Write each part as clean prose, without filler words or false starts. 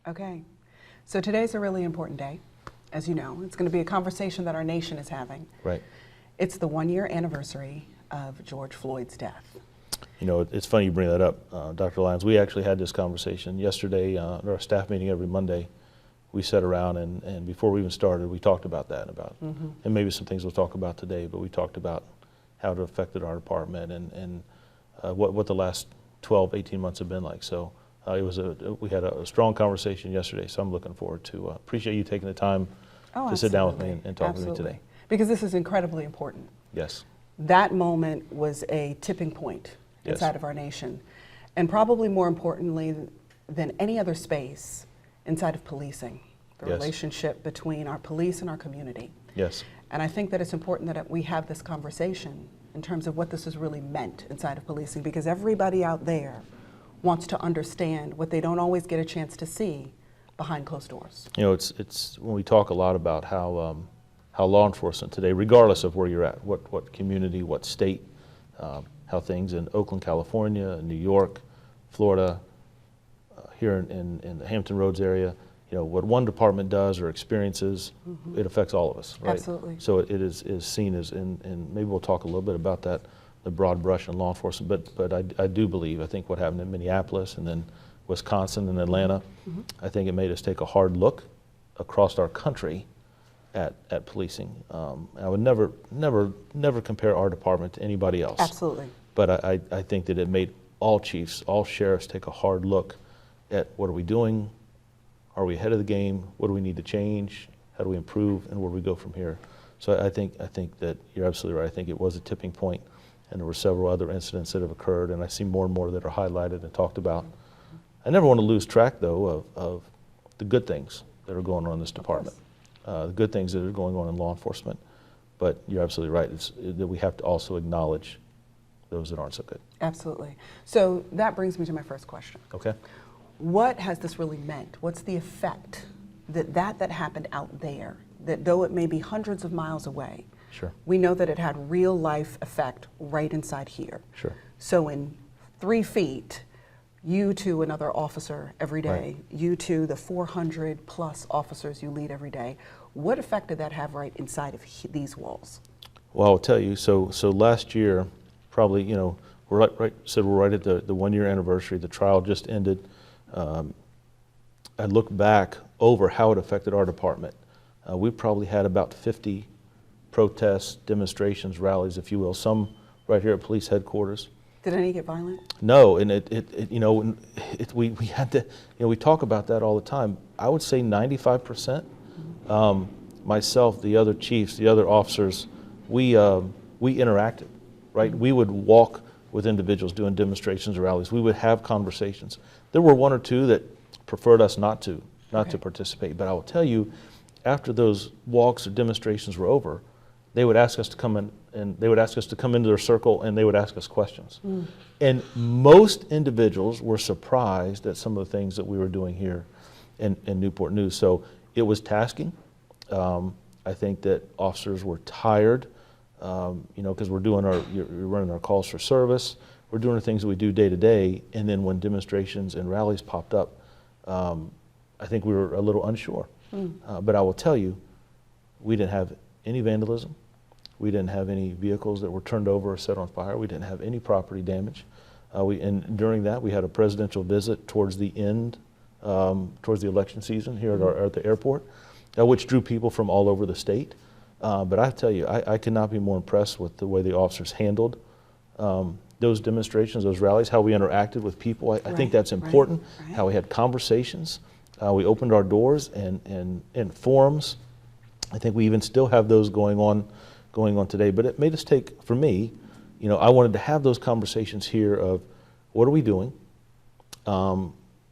Okay. So today's a really important day. As you know, it's going to be a conversation that our nation is having. Right. It's the 1-year anniversary of George Floyd's death. You know, it's funny you bring that up, Dr. Lyons. We actually had this conversation yesterday at our staff meeting every Monday. We sat around and before we even started, we talked about that, and maybe some things we'll talk about today, but we talked about how it affected our department and what the last 12, 18 months have been like. So we had a strong conversation yesterday, so I'm looking forward to, appreciate you taking the time to sit down with me and talk with me today. Because this is incredibly important. Yes. That moment was a tipping point inside of our nation. And probably more importantly than any other space, inside of policing, the relationship between our police and our community. Yes. And I think that it's important that we have this conversation in terms of what this has really meant inside of policing, because everybody out there wants to understand what they don't always get a chance to see behind closed doors. You know, it's when we talk a lot about how law enforcement today, regardless of where you're at, what community, what state, how things in Oakland, California, New York, Florida, here in the Hampton Roads area, you know, what one department does or experiences, it affects all of us, right? Absolutely. So it is seen as, and maybe we'll talk a little bit about that, the broad brush in law enforcement, but I do believe, I think what happened in Minneapolis and then Wisconsin and Atlanta, I think it made us take a hard look across our country at policing. I would never compare our department to anybody else. Absolutely. But I think that it made all chiefs, all sheriffs take a hard look at what are we doing, are we ahead of the game, what do we need to change, how do we improve, and where do we go from here. So I think that you're absolutely right. I think it was a tipping point, and there were several other incidents that have occurred, and I see more and more that are highlighted and talked about. I never want to lose track, though, of the good things that are going on in this department, the good things that are going on in law enforcement. But you're absolutely right. It's that we have to also acknowledge those that aren't so good. Absolutely. So that brings me to my first question. Okay. What has this really meant? What's the effect that happened out there, that though it may be hundreds of miles away, Sure. we know that it had real life effect right inside here. Sure. So in 3 feet, you to another officer every day, you to the 400 plus officers you lead every day, what effect did that have right inside of these walls? Well, I'll tell you, so last year, probably, you know, we're right at the 1-year anniversary. The trial just ended. I look back over how it affected our department. We probably had about 50 protests, demonstrations, rallies, if you will, some right here at police headquarters. Did any get violent? No, and we had to, you know, we talk about that all the time. I would say 95%. Myself, the other chiefs, the other officers, we interacted, right? We would walk with individuals doing demonstrations or rallies. We would have conversations. There were 1 or 2 that preferred us not to participate. But I will tell you, after those walks or demonstrations were over, they would ask us to come in, and they would ask us to come into their circle, and they would ask us questions. And most individuals were surprised at some of the things that we were doing here in Newport News. So it was tasking. I think that officers were tired, you know, because you're running our calls for service. We're doing the things that we do day to day, and then when demonstrations and rallies popped up, I think we were a little unsure. But I will tell you, we didn't have any vandalism. We didn't have any vehicles that were turned over or set on fire. We didn't have any property damage. And during that, we had a presidential visit towards the end, towards the election season here at the airport, which drew people from all over the state. But I tell you, I could not be more impressed with the way the officers handled those demonstrations, those rallies, how we interacted with people. I think that's important, how we had conversations. We opened our doors and forums. I think we even still have those going on today. But it made us take, for me, you know, I wanted to have those conversations here of what are we doing?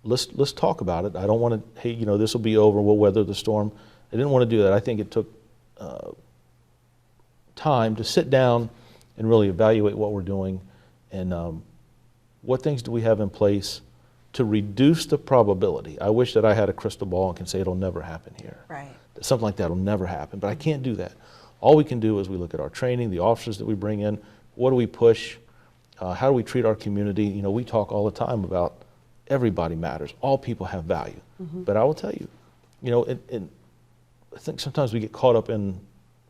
Let's talk about it. I don't want to, hey, you know, this will be over, we'll weather the storm. I didn't want to do that. I think it took time to sit down and really evaluate what we're doing and what things do we have in place to reduce the probability. I wish that I had a crystal ball and can say it'll never happen here. Right. Something like that will never happen, but I can't do that. All we can do is we look at our training, the officers that we bring in, what do we push, how do we treat our community? You know, we talk all the time about everybody matters. All people have value. But I will tell you, I think sometimes we get caught up in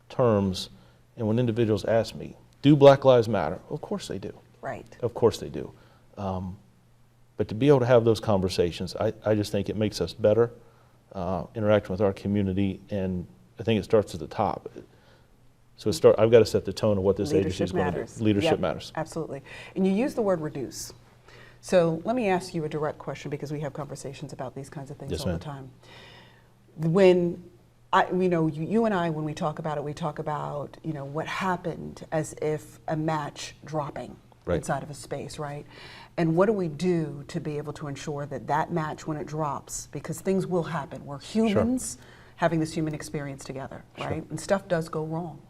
terms, and when individuals ask me, do Black Lives Matter? Of course they do. Right. Of course they do. But to be able to have those conversations, I just think it makes us better, interacting with our community, and I think it starts at the top. So I've got to set the tone of what this agency is going to do. Leadership matters. Absolutely. And you use the word reduce. So let me ask you a direct question, because we have conversations about these kinds of things all the time. When you and I, when we talk about it, we talk about, what happened as if a match dropping inside of a space, right? And what do we do to be able to ensure that that match, when it drops, because things will happen, we're humans having this human experience together, right? And stuff does go wrong.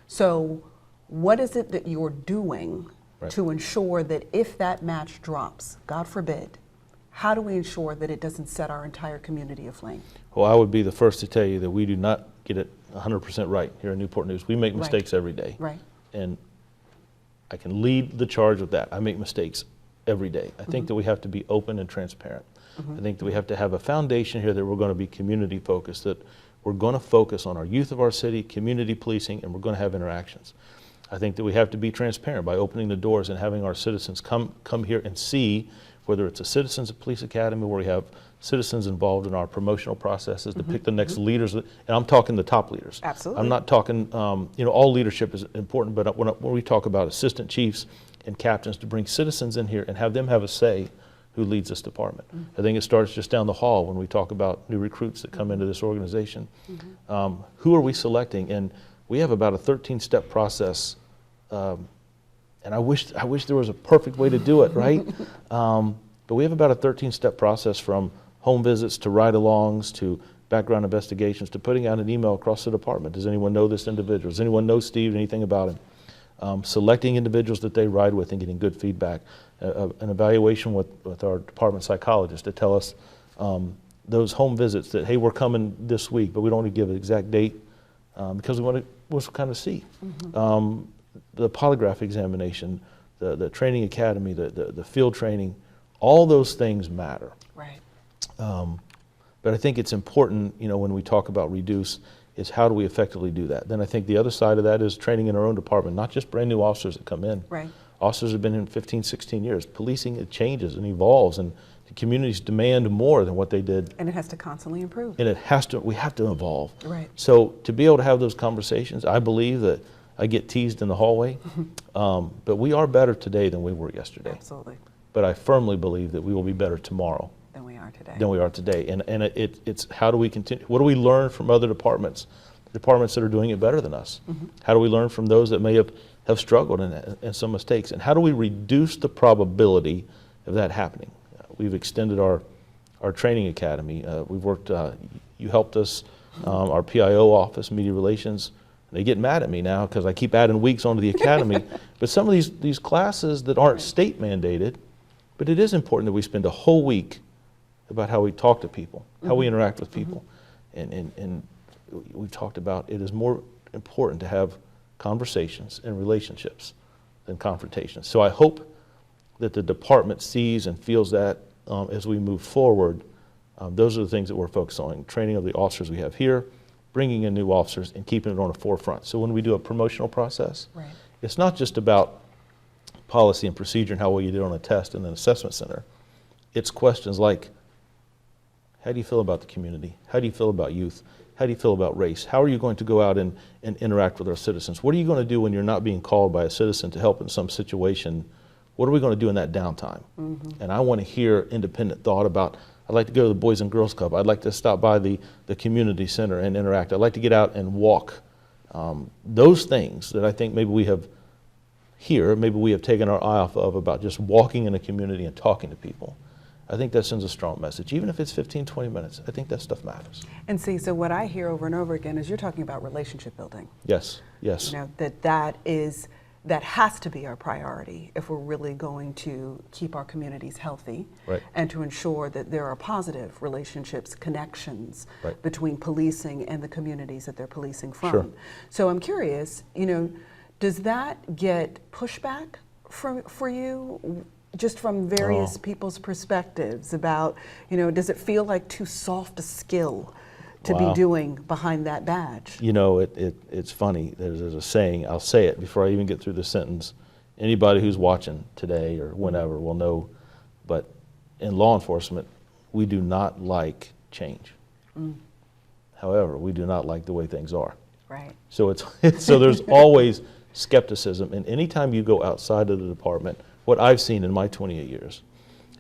So what is it that you're doing to ensure that if that match drops, God forbid, how do we ensure that it doesn't set our entire community aflame? Well, I would be the first to tell you that we do not get it 100% right here in Newport News. We make mistakes every day. Right. And I can lead the charge with that. I make mistakes every day. I think that we have to be open and transparent. I think that we have to have a foundation here that we're going to be community focused, that we're going to focus on our youth of our city, community policing, and we're going to have interactions. I think that we have to be transparent by opening the doors and having our citizens come here and see, whether it's a Citizens Police Academy where we have citizens involved in our promotional processes to pick the next leaders, and I'm talking the top leaders. Absolutely. I'm not talking, all leadership is important, but when we talk about assistant chiefs and captains, to bring citizens in here and have them have a say who leads this department. I think it starts just down the hall when we talk about new recruits that come into this organization. Who are we selecting? And we have about a 13-step process, and I wish there was a perfect way to do it, right? But we have about a 13-step process, from home visits to ride-alongs to background investigations to putting out an email across the department. Does anyone know this individual? Does anyone know Steve, anything about him? Selecting individuals that they ride with and getting good feedback. An evaluation with our department psychologist to tell us those home visits that, hey, we're coming this week, but we don't want to give an exact date because we want to kind of see. The polygraph examination, the training academy, the field training, all those things matter. Right. But I think it's important, when we talk about reduce, is how do we effectively do that? Then I think the other side of that is training in our own department, not just brand new officers that come in. Right. Officers have been in 15, 16 years. Policing, it changes and evolves, and the communities demand more than what they did. And it has to constantly improve. And we have to evolve. Right. So to be able to have those conversations, I believe that I get teased in the hallway, but we are better today than we were yesterday. Absolutely. But I firmly believe that we will be better tomorrow than we are today. And it's how do we continue? What do we learn from other departments that are doing it better than us? How do we learn from those that may have struggled and some mistakes? And how do we reduce the probability of that happening? We've extended our training academy. We've worked, you helped us, our PIO office, media relations. They get mad at me now because I keep adding weeks onto the academy. But some of these classes that aren't state mandated, but it is important that we spend a whole week about how we talk to people, how we interact with people. And we've talked about it is more important to have conversations and relationships than confrontations. So I hope that the department sees and feels that as we move forward. Those are the things that we're focused on: training of the officers we have here, bringing in new officers, and keeping it on the forefront. So when we do a promotional process, it's not just about policy and procedure and how well you did on a test in an assessment center. It's questions like, how do you feel about the community? How do you feel about youth? How do you feel about race? How are you going to go out and interact with our citizens? What are you going to do when you're not being called by a citizen to help in some situation? What are we going to do in that downtime? And I want to hear independent thought about, I'd like to go to the Boys and Girls Club. I'd like to stop by the community center and interact. I'd like to get out and walk. Those things that I think maybe we have taken our eye off of, about just walking in a community and talking to people. I think that sends a strong message. Even if it's 15, 20 minutes, I think that stuff matters. And see, so what I hear over and over again is you're talking about relationship building. Yes, yes. That has to be our priority if we're really going to keep our communities healthy, and to ensure that there are positive relationships, connections between policing and the communities that they're policing from. Sure. So I'm curious, does that get pushback for you just from various people's perspectives about, does it feel like too soft a skill to be doing behind that badge? It's funny. There's a saying, I'll say it before I even get through the sentence. Anybody who's watching today or whenever will know, but in law enforcement, we do not like change. However, we do not like the way things are. Right. So so there's always skepticism, and anytime you go outside of the department, what I've seen in my 28 years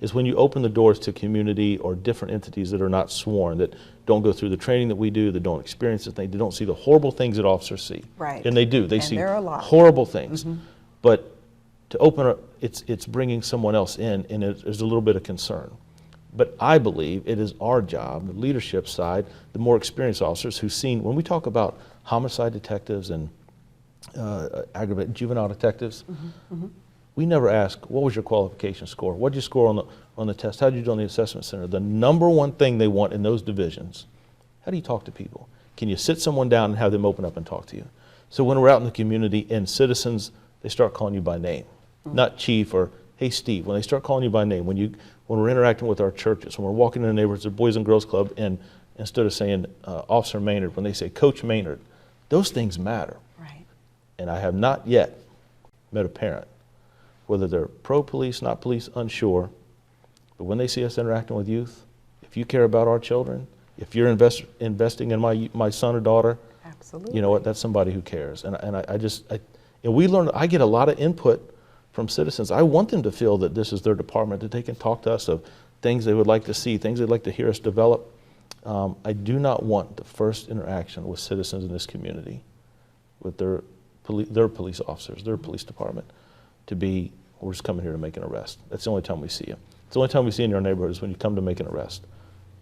is when you open the doors to community or different entities that are not sworn, that don't go through the training that we do, that don't experience the thing, they don't see the horrible things that officers see. Right. And they do. They And see there are a lot. horrible things. But to open up, it's bringing someone else in, and there's a little bit of concern. But I believe it is our job, the leadership side, the more experienced officers who've seen, when we talk about homicide detectives and aggravated juvenile detectives, we never ask, what was your qualification score? What did you score on the test? How did you do on the assessment center? The number one thing they want in those divisions, how do you talk to people? Can you sit someone down and have them open up and talk to you? So when we're out in the community and citizens, they start calling you by name, not chief or hey Steve. When they start calling you by name, when we're interacting with our churches, when we're walking in the neighborhoods, the Boys and Girls Club, and instead of saying Officer Maynard, when they say Coach Maynard, those things matter. Right. And I have not yet met a parent, whether they're pro-police, not police, unsure, but when they see us interacting with youth, if you care about our children, if you're investing in my son or daughter, absolutely, you know what, that's somebody who cares. And we learn, I get a lot of input from citizens. I want them to feel that this is their department, that they can talk to us of things they would like to see, things they'd like to hear us develop. I do not want the first interaction with citizens in this community, with their police officers, their police department, to be, we're just coming here to make an arrest. That's the only time we see you. It's the only time we see you in your neighborhood is when you come to make an arrest.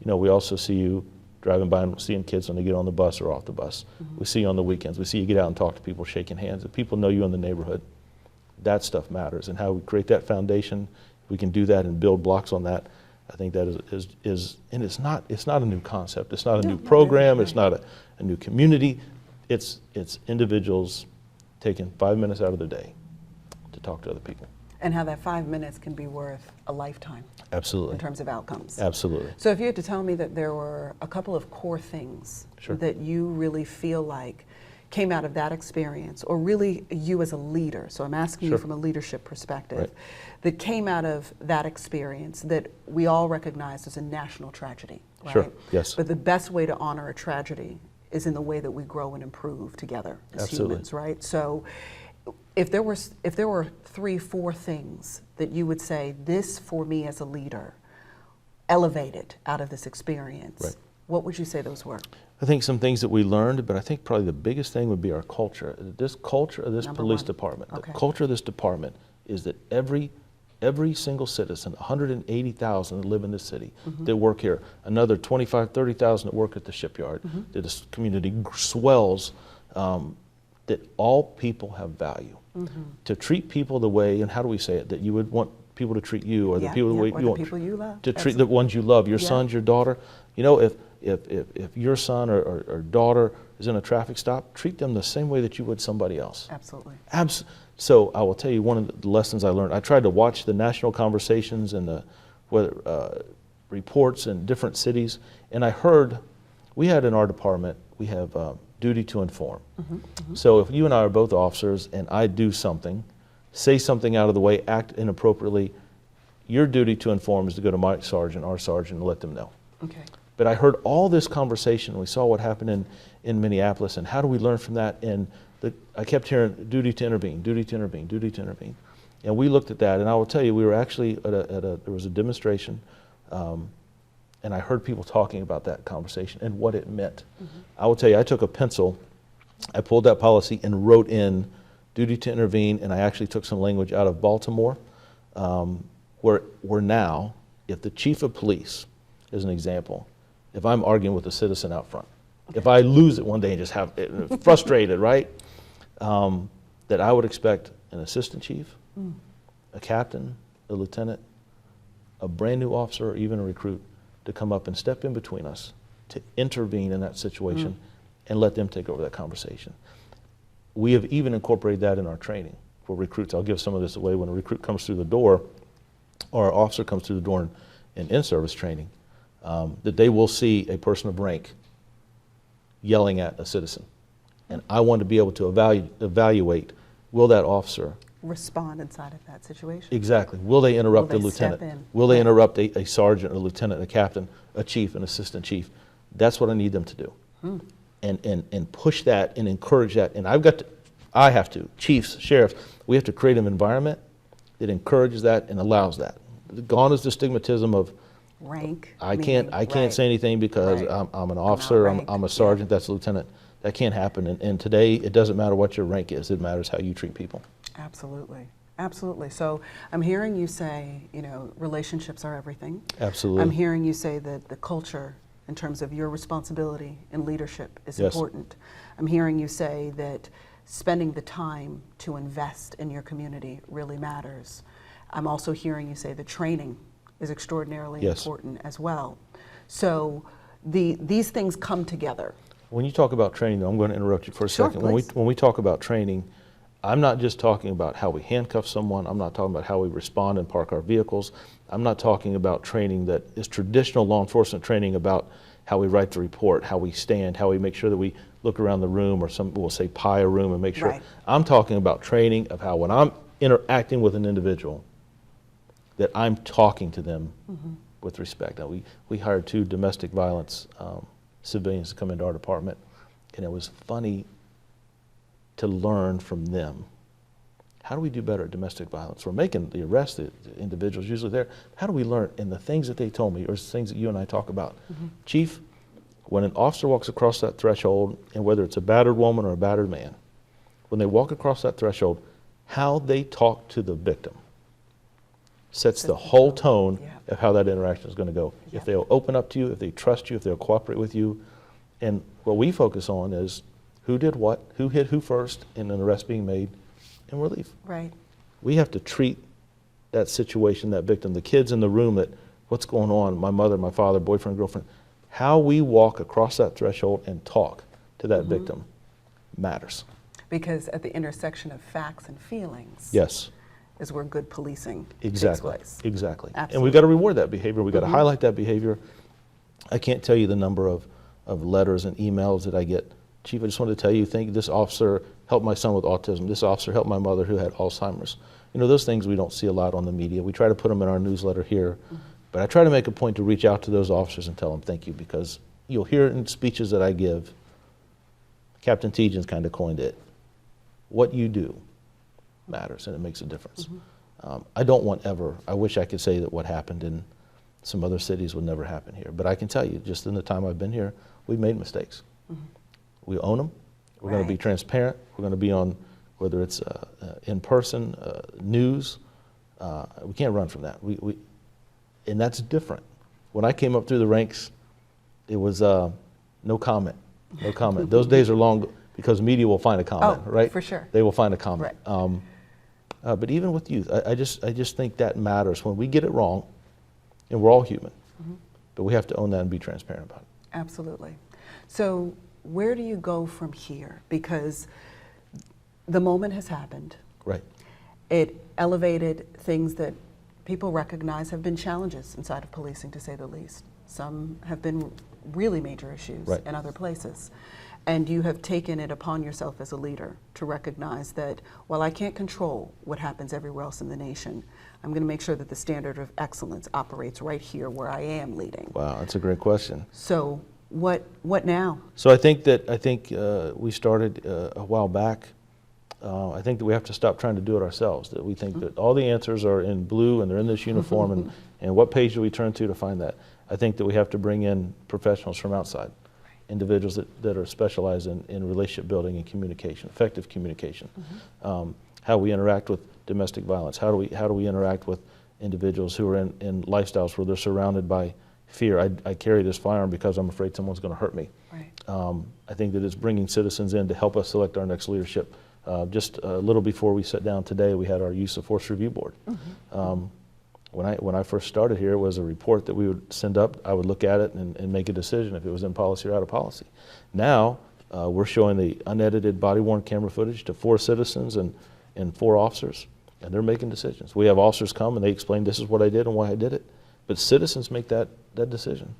We also see you driving by and seeing kids when they get on the bus or off the bus. We see you on the weekends. We see you get out and talk to people, shaking hands. If people know you in the neighborhood, that stuff matters. And how we create that foundation, we can do that and build blocks on that. I think that is and it's not a new concept. It's not a new program. It's not a new community. It's individuals taking 5 minutes out of their day to talk to other people. And how that 5 minutes can be worth a lifetime. Absolutely. In terms of outcomes. Absolutely. So if you had to tell me that there were a couple of core things that you really feel like came out of that experience, or really you as a leader, so I'm asking you from a leadership perspective, that came out of that experience that we all recognize as a national tragedy, right? Sure, yes. But the best way to honor a tragedy is in the way that we grow and improve together as humans, right? So if there were 3-4 things that you would say, this for me as a leader elevated out of this experience, what would you say those were? I think some things that we learned, but I think probably the biggest thing would be our culture. This culture of this police department, the culture of this department is that every single citizen, 180,000 that live in this city, that work here, another 25, 30,000 that work at the shipyard, that this community swells, that all people have value. To treat people the way, and how do we say it, that you would want people to treat you, or the people the way you want you love. to treat the ones you love, your sons, your daughter. If your son or daughter is in a traffic stop, treat them the same way that you would somebody else. Absolutely. So I will tell you one of the lessons I learned. I tried to watch the national conversations and the reports in different cities, and I heard we had in our department, we have duty to inform. So if you and I are both officers and I do something, say something out of the way, act inappropriately, your duty to inform is to go to my sergeant, our sergeant, and let them know. Okay. But I heard all this conversation. We saw what happened in Minneapolis, and how do we learn from that? And I kept hearing duty to intervene, duty to intervene, duty to intervene. And we looked at that, and I will tell you, we were actually there was a demonstration, and I heard people talking about that conversation and what it meant. I will tell you, I took a pencil, I pulled that policy and wrote in duty to intervene, and I actually took some language out of Baltimore, where now, if the chief of police, as an example, if I'm arguing with a citizen out front, if I lose it one day and just have it frustrated, right, that I would expect an assistant chief, a captain, a lieutenant, a brand new officer, or even a recruit to come up and step in between us to intervene in that situation and let them take over that conversation. We have even incorporated that in our training for recruits. I'll give some of this away. When a recruit comes through the door, or an officer comes through the door in in-service training, that they will see a person of rank yelling at a citizen. And I want to be able to evaluate, will that officer respond inside of that situation. exactly, will they interrupt Will a they step lieutenant? in? Will they Right. interrupt a sergeant, a lieutenant, a captain, a chief, an assistant chief? That's what I need them to do. And push that and encourage that. And I have to, chiefs, sheriffs, we have to create an environment that encourages that and allows that. Gone is the stigmatism of, Rank. I meaning- can't right. say anything because Right. I'm an officer, I'm ranked, a sergeant, that's a lieutenant. That can't happen. And today, it doesn't matter what your rank is, it matters how you treat people. Absolutely. Absolutely. So I'm hearing you say, relationships are everything. Absolutely. I'm hearing you say that the culture, in terms of your responsibility in leadership, is Yes. important. I'm hearing you say that spending the time to invest in your community really matters. I'm also hearing you say that training is extraordinarily Yes. important as well. So these things come together. When you talk about training, though, I'm going to interrupt you for a Sure, second. please. When we talk about training, I'm not just talking about how we handcuff someone. I'm not talking about how we respond and park our vehicles. I'm not talking about training that is traditional law enforcement training about how we write the report, how we stand, how we make sure that we look around the room, or some will say pie a room and make sure. Right. I'm talking about training of how when I'm interacting with an individual, that I'm talking to them with respect. Now, we hired 2 domestic violence civilians to come into our department, and it was funny to learn from them. How do we do better at domestic violence? We're making the arrest, the individuals usually there. How do we learn? And the things that they told me, or things that you and I talk about. Chief, when an officer walks across that threshold, and whether it's a battered woman or a battered man, when they walk across that threshold, how they talk to the victim sets the whole tone Yeah. of how that interaction is going to go. Yeah. If they'll open up to you, if they trust you, if they'll cooperate with you. And what we focus on is who did what, who hit who first, and an arrest being made, and relief. Right. We have to treat that situation, that victim, the kids in the room, that what's going on, my mother, my father, boyfriend, girlfriend, how we walk across that threshold and talk to that victim matters. Because at the intersection of facts and feelings Yes, is where good policing exactly, takes place. exactly. And Absolutely. we've got to reward that behavior. We've got to highlight that behavior. I can't tell you the number of letters and emails that I get. Chief, I just wanted to tell you, thank you, this officer helped my son with autism. This officer helped my mother who had Alzheimer's. Those things we don't see a lot on the media. We try to put them in our newsletter here. But I try to make a point to reach out to those officers and tell them thank you, because you'll hear it in speeches that I give. Captain Tejan's kind of coined it. What you do matters, and it makes a difference. I don't want I wish I could say that what happened in some other cities would never happen here. But I can tell you, just in the time I've been here, we've made mistakes. We own them. We're going to be Right. transparent. We're going to be on, whether it's in person, news. We can't run from that. And that's different. When I came up through the ranks, it was no comment, no comment. Those days are long, because media will find a comment, Oh, right? for sure. They will find a comment. Right. But even with youth, I just think that matters. When we get it wrong, and we're all human, but we have to own that and be transparent about it. Absolutely. So where do you go from here? Because the moment has happened. Right. It elevated things that people recognize have been challenges inside of policing, to say the least. Some have been really major issues Right. in other places. And you have taken it upon yourself as a leader to recognize that while I can't control what happens everywhere else in the nation, I'm going to make sure that the standard of excellence operates right here where I am leading. Wow, that's a great question. So what now? So I think we started a while back. I think that we have to stop trying to do it ourselves. That we think that all the answers are in blue and they're in this uniform, and what page do we turn to find that? I think that we have to bring in professionals from outside, individuals that are specialized in relationship building and communication, effective communication. How we interact with domestic violence. How do we interact with individuals who are in lifestyles where they're surrounded by fear? I carry this firearm because I'm afraid someone's going to hurt me. Right. I think that it's bringing citizens in to help us select our next leadership. Just a little before we sat down today, we had our use of force review board. When I first started here, it was a report that we would send up. I would look at it and make a decision if it was in policy or out of policy. Now, we're showing the unedited body-worn camera footage to 4 citizens and 4 officers. and they're making decisions. We have officers come and they explain this is what I did and why I did it, but citizens make that decision.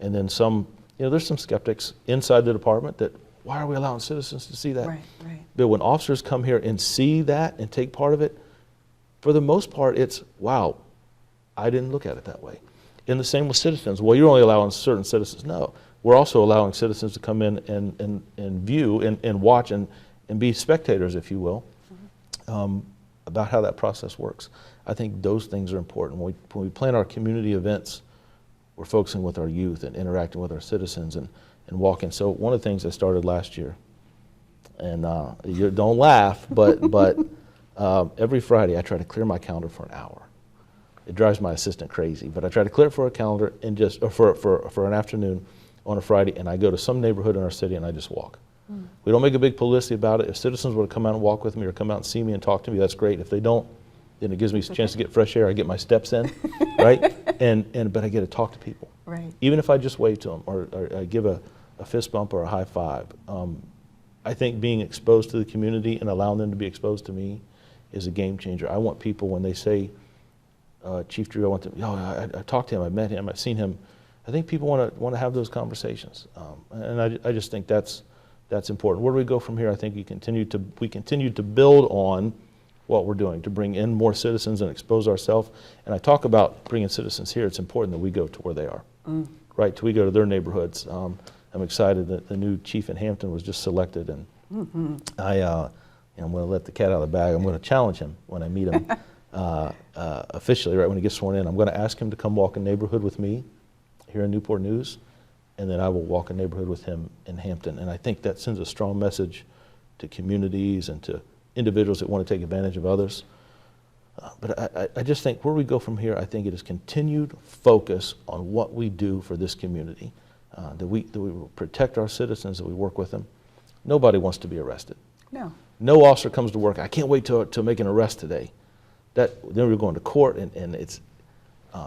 And then some, there's some skeptics inside the department that, why are we allowing citizens to see that? Right, right. But when officers come here and see that and take part of it, for the most part, it's, wow, I didn't look at it that way. And the same with citizens. Well, you're only allowing certain citizens. No, we're also allowing citizens to come in and view and watch and be spectators, if you will, about how that process works. I think those things are important. When we plan our community events, we're focusing with our youth and interacting with our citizens and walking. So one of the things I started last year, and you don't laugh, but every Friday I try to clear my calendar for an hour. It drives my assistant crazy, but I try to clear it for a calendar and for an afternoon on a Friday, and I go to some neighborhood in our city and I just walk. We don't make a big publicity about it. If citizens were to come out and walk with me or come out and see me and talk to me, that's great. If they don't, then it gives me a chance to get fresh air. I get my steps in, right? But I get to talk to people. Right. Even if I just wave to them or I give a fist bump or a high five. I think being exposed to the community and allowing them to be exposed to me is a game changer. I want people, when they say, Chief Drew, I talked to him, I met him, I've seen him. I think people want to have those conversations, and I just think that's important. Where do we go from here? I think we continue to build on what we're doing to bring in more citizens and expose ourselves. And I talk about bringing citizens here. It's important that we go to where they are, right? We go to their neighborhoods. I'm excited that the new chief in Hampton was just selected, and I'm going to let the cat out of the bag. I'm going to challenge him when I meet him officially, right when he gets sworn in. I'm going to ask him to come walk a neighborhood with me here in Newport News, and then I will walk a neighborhood with him in Hampton. And I think that sends a strong message to communities and to individuals that want to take advantage of others. But I just think where we go from here, I think it is continued focus on what we do for this community, that we will protect our citizens, that we work with them. Nobody wants to be arrested. No. No officer comes to work, I can't wait to make an arrest today. Then we're going to court, and it's,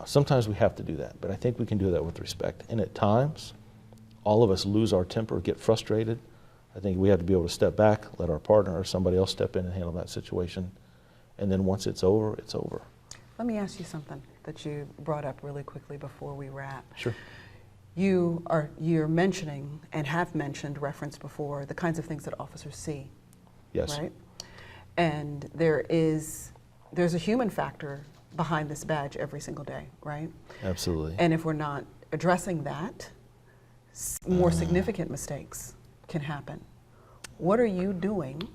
sometimes we have to do that, but I think we can do that with respect. And at times, all of us lose our temper, get frustrated. I think we have to be able to step back, let our partner or somebody else step in and handle that situation. And then once it's over, it's over. Let me ask you something that you brought up really quickly before we wrap. Sure. You're mentioning and have mentioned, referenced before, the kinds of things that officers see. Yes. Right? And there's a human factor behind this badge every single day, right? Absolutely. And if we're not addressing that, more significant mistakes can happen. What are you doing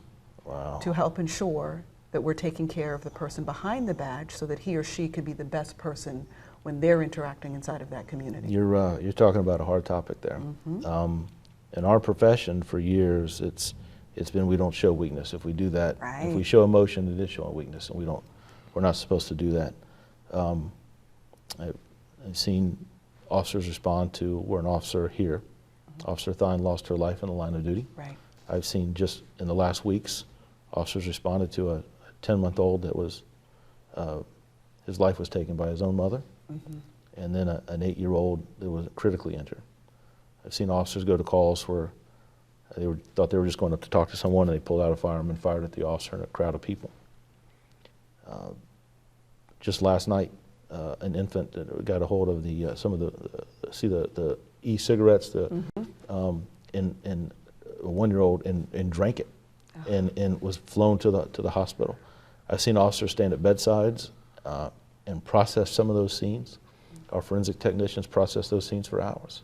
to help ensure that we're taking care of the person behind the badge so that he or she can be the best person when they're interacting inside of that community? You're talking about a hard topic there. In our profession for years, it's been we don't show weakness. If we do that, if we show emotion, it is showing weakness, and we're not supposed to do that. I've seen officers respond to where an officer here, Officer Thine, lost her life in the line of duty. Right. I've seen just in the last weeks, officers responded to a 10-month-old that was, his life was taken by his own mother, and then an 8-year-old that was critically injured. I've seen officers go to calls where they thought they were just going up to talk to someone, and they pulled out a firearm and fired at the officer in a crowd of people. Just last night, an infant that got a hold of some of the e-cigarettes, and a 1-year-old and drank it, and was flown to the hospital. I've seen officers stand at bedsides and process some of those scenes. Our forensic technicians process those scenes for hours.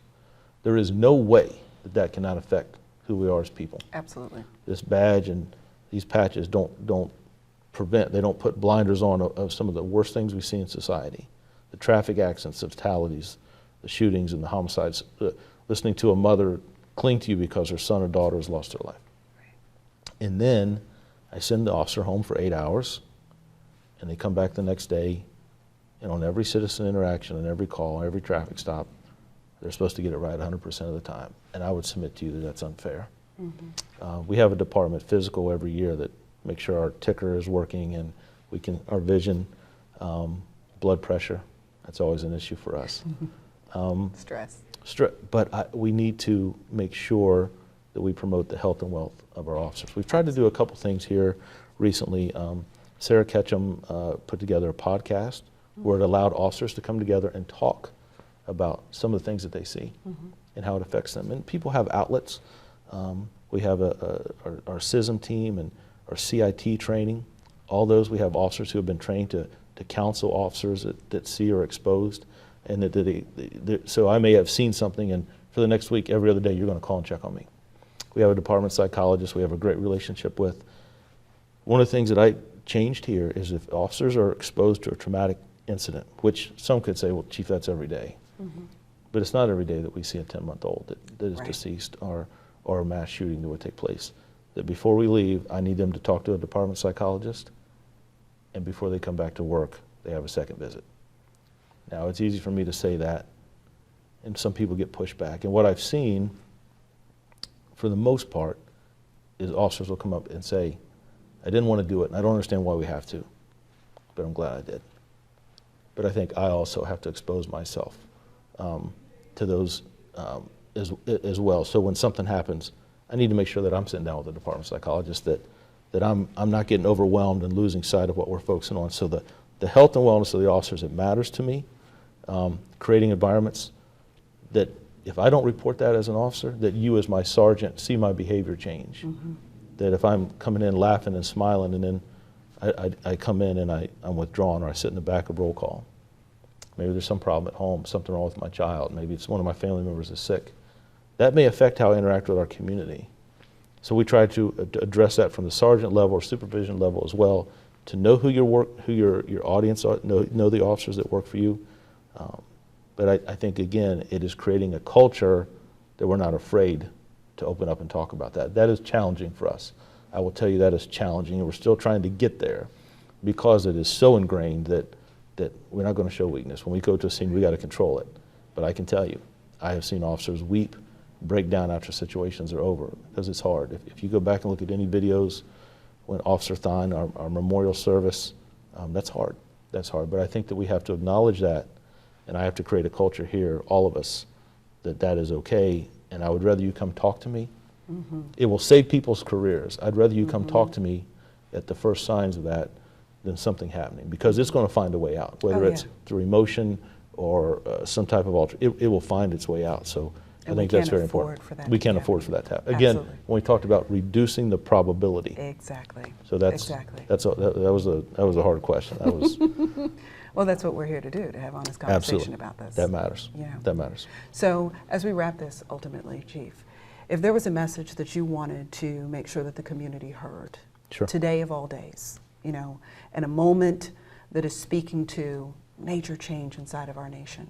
There is no way that cannot affect who we are as people. Absolutely. This badge and these patches don't prevent, they don't put blinders on of some of the worst things we see in society. The traffic accidents, the fatalities, the shootings and the homicides, listening to a mother cling to you because her son or daughter has lost their life. Right. And then I send the officer home for 8 hours, and they come back the next day, and on every citizen interaction and every call, every traffic stop, they're supposed to get it right 100% of the time. And I would submit to you that that's unfair. We have a department physical every year that makes sure our ticker is working, and our vision, blood pressure, that's always an issue for us. Stress. But we need to make sure that we promote the health and wealth of our officers. We've tried to do a couple things here recently. Sarah Ketchum put together a podcast where it allowed officers to come together and talk about some of the things that they see and how it affects them. And people have outlets. We have our CISM team and our CIT training. All those, we have officers who have been trained to counsel officers that see or are exposed. And so I may have seen something, and for the next week, every other day, you're going to call and check on me. We have a department psychologist we have a great relationship with. One of the things that I changed here is if officers are exposed to a traumatic incident, which some could say, well, Chief, that's every day. But it's not every day that we see a 10-month-old that is deceased or a mass shooting that would take place. That before we leave, I need them to talk to a department psychologist, and before they come back to work, they have a second visit. Now, it's easy for me to say that, and some people get pushed back. And what I've seen, for the most part, is officers will come up and say, I didn't want to do it, and I don't understand why we have to, but I'm glad I did. But I think I also have to expose myself to those as well. So when something happens, I need to make sure that I'm sitting down with a department psychologist, that I'm not getting overwhelmed and losing sight of what we're focusing on. So the health and wellness of the officers, it matters to me. Creating environments that if I don't report that as an officer, that you as my sergeant see my behavior change. That if I'm coming in laughing and smiling and then I come in and I'm withdrawn, or I sit in the back of roll call. Maybe there's some problem at home, something wrong with my child. Maybe it's one of my family members is sick. That may affect how I interact with our community. So we try to address that from the sergeant level or supervision level as well, to know who your audience are, know the officers that work for you. But I think, again, it is creating a culture that we're not afraid to open up and talk about that. That is challenging for us. I will tell you that is challenging, and we're still trying to get there because it is so ingrained that we're not going to show weakness. When we go to a scene, we got to control it. But I can tell you, I have seen officers weep, break down after situations are over, because it's hard. If you go back and look at any videos when Officer Thine, our memorial service, that's hard. That's hard. But I think that we have to acknowledge that, and I have to create a culture here, all of us, that is okay. And I would rather you come talk to me. It will save people's careers. I'd rather you come talk to me at the first signs of that than something happening, because it's going to find a way out, whether it's through emotion or some type of it will find its way out. So I think that's very important. We can't afford for that to happen. Again, when we talked about reducing the probability. Exactly. So that was a hard question. That was. Well, that's what we're here to do, to have honest conversation about this. That matters. Yeah. That matters. So as we wrap this, ultimately, Chief, if there was a message that you wanted to make sure that the community heard, today of all days, in a moment that is speaking to major change inside of our nation,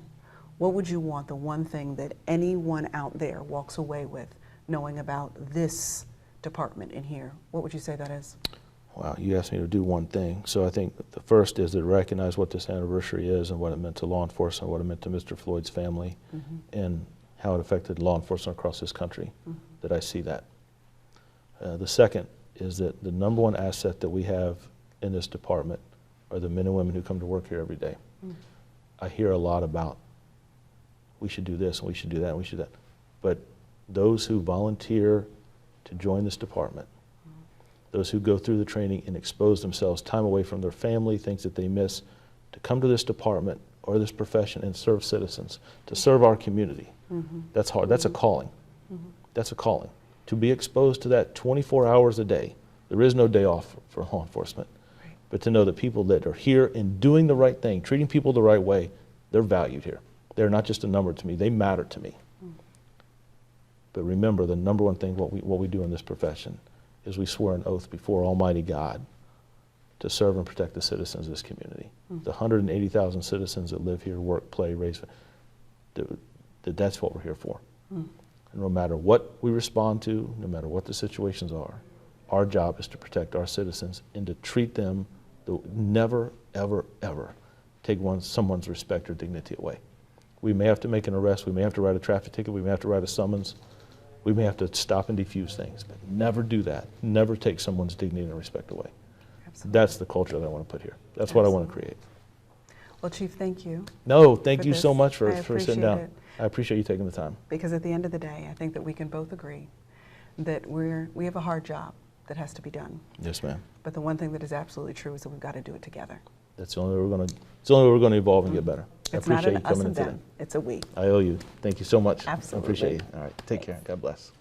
what would you want the one thing that anyone out there walks away with knowing about this department in here? What would you say that is? Wow, you asked me to do one thing. So I think the first is to recognize what this anniversary is and what it meant to law enforcement, what it meant to Mr. Floyd's family, and how it affected law enforcement across this country, that I see that. The second is that the number one asset that we have in this department are the men and women who come to work here every day. I hear a lot about we should do this and we should do that and we should do that. But those who volunteer to join this department, those who go through the training and expose themselves, time away from their family, things that they miss, to come to this department or this profession and serve citizens, to serve our community. That's hard. That's a calling. That's a calling. To be exposed to that 24 hours a day. There is no day off for law enforcement. But to know that people that are here and doing the right thing, treating people the right way, they're valued here. They're not just a number to me. They matter to me. But remember, the number one thing, what we do in this profession, is we swear an oath before Almighty God to serve and protect the citizens of this community. The 180,000 citizens that live here, work, play, raise, that's what we're here for. And no matter what we respond to, no matter what the situations are, our job is to protect our citizens and to treat them, never, ever, ever take someone's respect or dignity away. We may have to make an arrest, we may have to write a traffic ticket, we may have to write a summons, we may have to stop and defuse things, but never do that. Never take someone's dignity and respect away. That's the culture that I want to put here. That's what I want to create. Well, Chief, thank you. No, thank you so much for sitting down. I appreciate you taking the time. Because at the end of the day, I think that we can both agree that we have a hard job. that has to be done. Yes, ma'am. But the one thing that is absolutely true is that we've got to do it together. That's the only way we're going to. It's the only way we're going to evolve and get better. I It's not appreciate an you us coming and in today. them, it's a we. I owe you. Thank you so much. Absolutely. I appreciate you. All right. Take care. God bless.